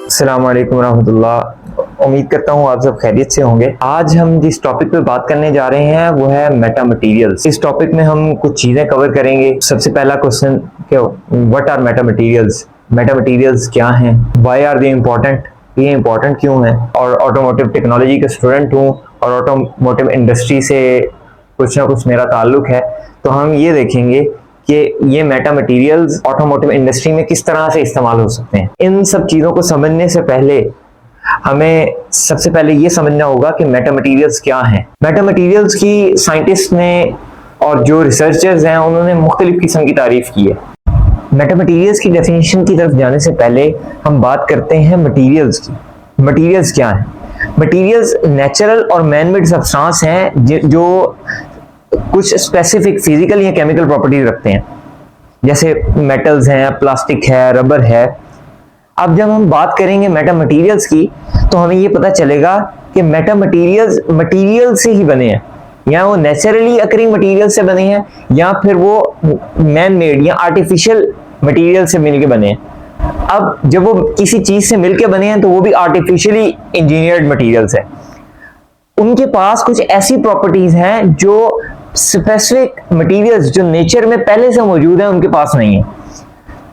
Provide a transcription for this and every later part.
अस्सलाम वालेकुम रहमतुल्लाह। उम्मीद करता हूँ आप सब खैरियत से होंगे। आज हम जिस टॉपिक पे बात करने जा रहे हैं वो है मेटा मटीरियल्स। इस टॉपिक में हम कुछ चीजें कवर करेंगे। सबसे पहला क्वेश्चन क्या, what are meta materials? Meta materials क्या हैं? Why are they important? ये इम्पोर्टेंट क्यों है? और ऑटोमोटिव टेक्नोलॉजी का स्टूडेंट हूँ और ऑटोमोटिव इंडस्ट्री से कुछ ना कुछ मेरा ताल्लुक है, तो हम ये देखेंगे कि ये मेटा मटीरियल्स ऑटोमोटिव इंडस्ट्री में किस तरह से इस्तेमाल हो सकते हैं। इन सब चीज़ों को समझने से पहले हमें सबसे पहले ये समझना होगा कि मेटा मटीरियल्स क्या हैं। मेटा मटीरियल्स की साइंटिस्ट ने और जो रिसर्चर्स हैं उन्होंने मुख्तलिफ किस्म की तारीफ की है। मेटा मटीरियल्स की डेफिनेशन की तरफ जाने से पहले हम बात करते हैं मटीरियल्स की। मटीरियल्स क्या हैं? मटीरियल्स नेचुरल और मैन मेड सब्सटेंस हैं जो कुछ स्पेसिफिक फिजिकल या केमिकल प्रॉपर्टीज रखते हैं, जैसे मेटल्स हैं, प्लास्टिक है, रबर है। अब जब हम बात करेंगे मेटा मटीरियल्स की तो हमें ये पता चलेगा कि मेटा मटीरियल्स मटीरियल से ही बने हैं, या वो नेचुरली अकरिंग मटीरियल से बने हैं या फिर वो मैन मेड या आर्टिफिशियल मटीरियल से मिलके बने हैं। अब जब वो किसी चीज से मिलके बने हैं तो वो भी आर्टिफिशियली इंजीनियर्ड मटीरियल्स है। उनके पास कुछ ऐसी प्रॉपर्टीज हैं जो स्पेसिफिक मटेरियल्स जो नेचर में पहले से मौजूद हैं उनके पास नहीं है।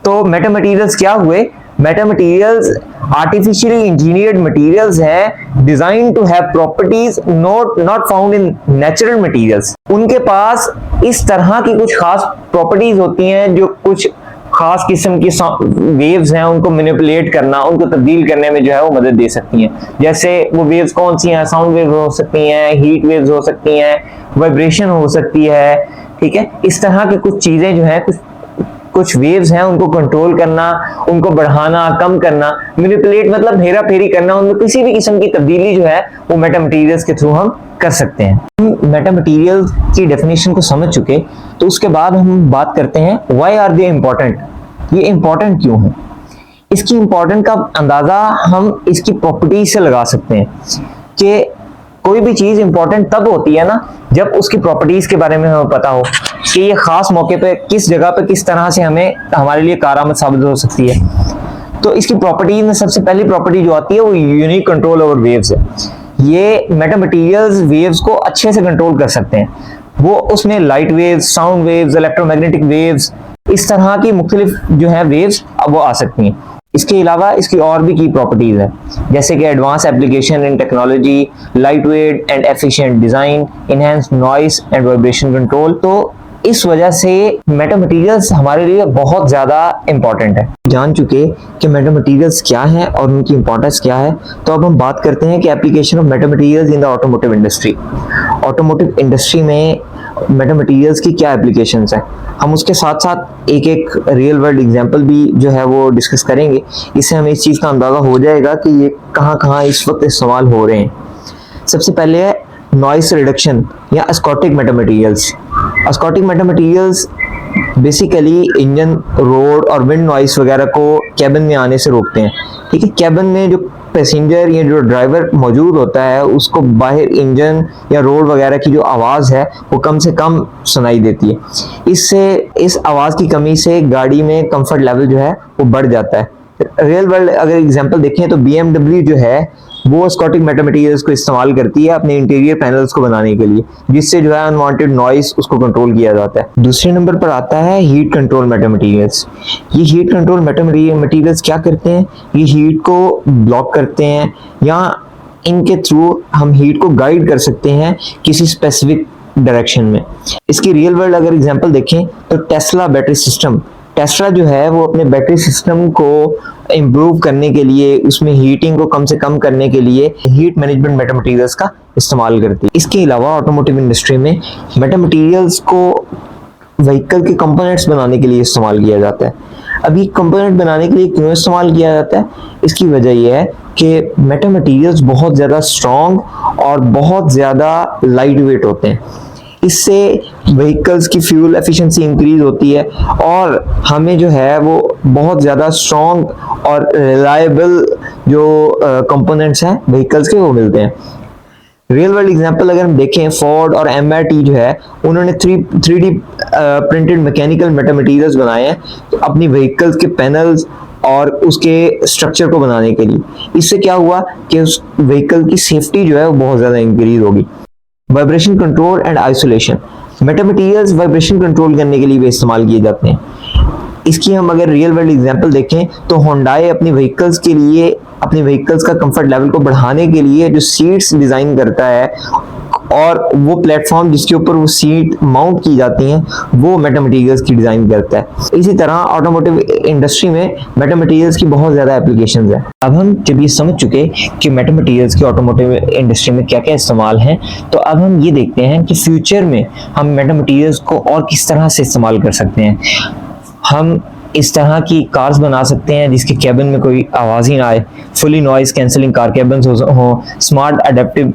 तो मेटा मटेरियल्स क्या हुए? Meta materials artificially engineered materials है design to have properties not found in natural materials. उनके पास इस तरह की कुछ खास प्रॉपर्टीज होती हैं जो कुछ खास किस्म की वेव्स हैं उनको मैनिपुलेट करना, उनको तब्दील करने में जो है वो मदद दे सकती हैं। जैसे वो वेव्स कौन सी हैं? साउंड वेव्स हो सकती हैं, हीट वेव्स हो सकती हैं, वाइब्रेशन हो सकती है, ठीक है। इस तरह की कुछ चीजें जो है कुछ वेव्स हैं उनको कंट्रोल करना, उनको बढ़ाना, कम करना, मैनिपुलेट मतलब हेरा फेरी करना, उनमें किसी भी किस्म की तब्दीली जो है वो मेटा मटीरियल्स के थ्रू हम कर सकते हैं। मेटा मटीरियल की डेफिनेशन को समझ चुके तो उसके बाद हम बात करते हैं व्हाई आर दे इम्पोर्टेंट। ये इम्पोर्टेंट क्यों है? इसकी इम्पोर्टेंट का अंदाजा हम इसकी प्रॉपर्टीज से लगा सकते हैं कि कोई भी चीज इंपॉर्टेंट तब होती है ना जब उसकी प्रॉपर्टीज के बारे में हमें पता हो कि ये खास मौके पे किस जगह पे किस तरह से हमें हमारे लिए कारआमद साबित हो सकती है। तो इसकी प्रॉपर्टीज में सबसे पहली प्रॉपर्टी जो आती है वो यूनिक कंट्रोल ओवर वेव्स है। ये मेटा मटीरियल्स वेव्स को अच्छे से कंट्रोल कर सकते हैं। वो उसमें light waves, sound waves, electromagnetic waves, इस तरह की मुख्तलिफ जो है वेव्स अब वो आ सकती हैं। इसके अलावा इसकी और भी की प्रॉपर्टीज है, जैसे कि advance application in technology, light weight and efficient design, enhance noise and vibration control. तो इस वजह से मेटा मटीरियल्स हमारे लिए बहुत ज्यादा इंपॉर्टेंट है। जान चुके कि मेटा मटीरियल्स क्या है और उनकी इंपॉर्टेंस क्या है, तो अब हम बात करते हैं कि application of Meta materials in the automotive industry. Automotive industry में मेटा मटीरियल्स की क्या एप्लीकेशंस हैं, हम उसके साथ साथ एक एक रियल वर्ल्ड एग्जांपल भी जो है वो डिस्कस करेंगे। इससे हमें इस चीज़ का अंदाज़ा हो जाएगा कि ये कहाँ इस वक्त इस्तेमाल हो रहे हैं। सबसे पहले है नॉइस रिडक्शन या acoustic meta materials. Acoustic meta materials basically engine, road और विंड नॉइस वगैरह को कैबिन में आने से रोकते हैं, ठीक है। कैबिन में जो पैसेंजर या जो ड्राइवर मौजूद होता है उसको बाहर इंजन या रोड वगैरह की जो आवाज़ है वो कम से कम सुनाई देती है। इससे इस आवाज़ की कमी से गाड़ी में कंफर्ट लेवल जो है वो बढ़ जाता है। रियल वर्ल्ड अगर एग्जांपल देखें तो BMW जो है वो स्कॉटिक मेटा मटीरियल्स को इस्तेमाल करती है अपने इंटीरियर पैनल्स को बनाने के लिए, जिससे जो है अनवांटेड नॉइस उसको कंट्रोल किया जाता है। दूसरे नंबर पर आता है हीट कंट्रोल मेटा मटीरियल्स। ये हीट कंट्रोल मेटा मटीरियल्स क्या करते हैं? ये हीट को ब्लॉक करते हैं या इनके थ्रू हम हीट को गाइड कर सकते हैं किसी स्पेसिफिक डायरेक्शन में। इसकी रियल वर्ल्ड अगर एग्जांपल देखें तो टेस्ला बैटरी सिस्टम, टेस्ला जो है वो अपने बैटरी सिस्टम को इम्प्रूव करने के लिए, उसमें हीटिंग को कम से कम करने के लिए हीट मैनेजमेंट मेटा मटीरियल्स का इस्तेमाल करती है। इसके अलावा ऑटोमोटिव इंडस्ट्री में मेटा मटीरियल्स को व्हीकल के कंपोनेंट्स बनाने के लिए इस्तेमाल किया जाता है। अभी कंपोनेंट बनाने के लिए क्यों इस्तेमाल किया जाता है? इसकी वजह यह है कि मेटा मटीरियल्स बहुत ज़्यादा स्ट्रॉन्ग और बहुत ज़्यादा लाइट वेट होते हैं। इससे व्हीकल्स की फ्यूल एफिशिएंसी इंक्रीज होती है और हमें जो है वो बहुत ज़्यादा स्ट्रॉन्ग और रिलायबल जो कंपोनेंट्स हैं व्हीकल्स के वो मिलते हैं। रियल वर्ल्ड एग्जांपल अगर हम देखें, फोर्ड और MIT जो है उन्होंने 3D printed mechanical Meta materials बनाए हैं तो अपनी व्हीकल्स के पैनल्स और उसके स्ट्रक्चर को बनाने के लिए। इससे क्या हुआ कि उस व्हीकल की सेफ्टी जो है वो बहुत ज़्यादा इंक्रीज होगी। Vibration control and isolation, Meta materials vibration control करने के लिए भी इस्तेमाल किए जाते हैं। इसकी हम अगर रियल वर्ल्ड एग्जांपल देखें तो होंडाई अपनी व्हीकल्स के लिए, अपनी व्हीकल्स का कंफर्ट लेवल को बढ़ाने के लिए जो सीट्स डिज़ाइन करता है और वो प्लेटफॉर्म जिसके ऊपर वो सीट माउंट की जाती हैं वो मेटा मटेरियल्स की डिज़ाइन करता है। इसी तरह ऑटोमोटिव इंडस्ट्री में मेटा मटेरियल्स की बहुत ज़्यादा एप्लीकेशंस हैं। अब हम जब ये समझ चुके कि मेटा मटेरियल्स के ऑटोमोटिव इंडस्ट्री में क्या क्या इस्तेमाल हैं, तो अब हम ये देखते हैं कि फ्यूचर में हम मेटा मटेरियल्स को और किस तरह से इस्तेमाल कर सकते हैं। हम इस तरह की कार्स बना सकते हैं जिसके कैबिन में कोई आवाज़ ही ना आए, fully noise cancelling car cabins हो, smart adaptive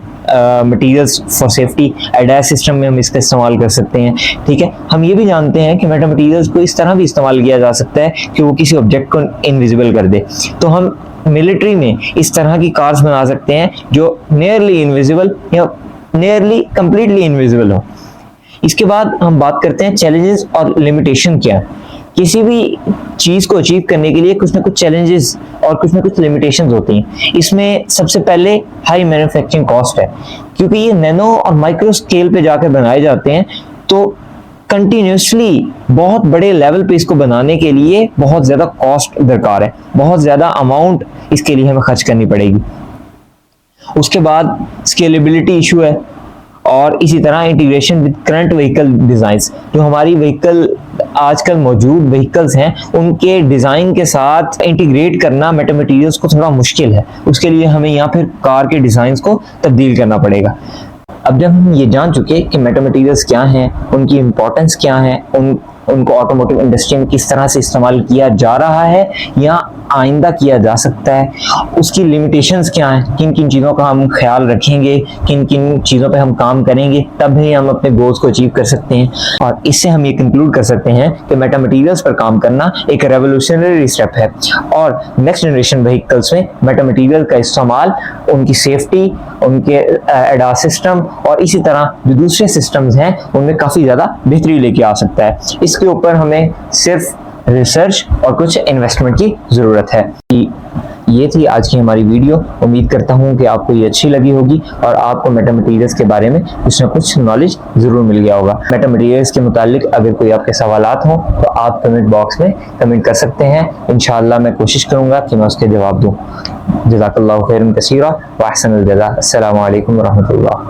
materials for safety, ADAS system में हम इसका इस्तेमाल कर सकते हैं। ठीक है, हम ये भी जानते हैं कि मेटा मटेरियल्स को इस तरह भी इस्तेमाल किया जा सकता है कि वो किसी ऑब्जेक्ट को इनविजिबल कर दे। तो हम मिलिट्री में इस तरह की कार्स बना सकते हैं जो नियरली इनविजिबल या नियरली कंप्लीटली इनविजिबल हो। इसके बाद हम बात करते हैं चैलेंजेस और लिमिटेशन क्या है। किसी भी चीज़ को अचीव करने के लिए कुछ ना कुछ चैलेंजेस और कुछ ना कुछ लिमिटेशंस होती हैं। इसमें सबसे पहले हाई मैन्युफैक्चरिंग कॉस्ट है, क्योंकि ये नैनो और माइक्रो स्केल पे जाकर बनाए जाते हैं तो कंटिन्यूसली बहुत बड़े लेवल पे इसको बनाने के लिए बहुत ज़्यादा कॉस्ट दरकार है, बहुत ज़्यादा अमाउंट इसके लिए हमें खर्च करनी पड़ेगी। उसके बाद स्केलेबिलिटी इशू है और इसी तरह integration with current vehicle designs. जो हमारी व्हीकल आजकल मौजूद व्हीकल्स हैं उनके डिज़ाइन के साथ इंटीग्रेट करना मेटा मटेरियल्स को थोड़ा मुश्किल है। उसके लिए हमें यहाँ फिर कार के डिज़ाइंस को तब्दील करना पड़ेगा। अब जब हम ये जान चुके कि मेटा मटेरियल्स क्या हैं, उनकी इम्पोर्टेंस क्या है, उनको ऑटोमोटिव इंडस्ट्री में किस तरह से इस्तेमाल किया जा रहा है या आइंदा किया जा सकता है, उसकी लिमिटेशंस क्या हैं, किन किन चीज़ों का हम ख्याल रखेंगे, किन किन चीज़ों पे हम काम करेंगे, तब ही हम अपने गोल्स को अचीव कर सकते हैं। और इससे हम ये कंक्लूड कर सकते हैं कि मेटा मटेरियल्स पर काम करना एक रेवोल्यूशनरी स्टेप है और नेक्स्ट जनरेशन व्हीकल्स में मेटा मटेरियल का इस्तेमाल उनकी सेफ्टी, उनके एडास सिस्टम और इसी तरह जो दूसरे सिस्टम्स हैं उनमें काफ़ी ज़्यादा बेहतरी लेके आ सकता है। इसके ऊपर हमें सिर्फ रिसर्च और कुछ इन्वेस्टमेंट की ज़रूरत है। ये थी आज की हमारी वीडियो। उम्मीद करता हूँ कि आपको ये अच्छी लगी होगी और आपको मेटा मटेरियल्स के बारे में कुछ ना कुछ नॉलेज ज़रूर मिल गया होगा। मेटा मटेरियल्स के मुतालिक अगर कोई आपके सवालात हों तो आप कमेंट बॉक्स में कमेंट कर सकते हैं। इंशाअल्लाह मैं कोशिश करूँगा कि मैं उसके जवाब दूँ। जज़ाकल्लाहु खैरन कसीरा व अहसनुल जज़ा। अस्सलामु अलैकुम व रहमतुल्लाह।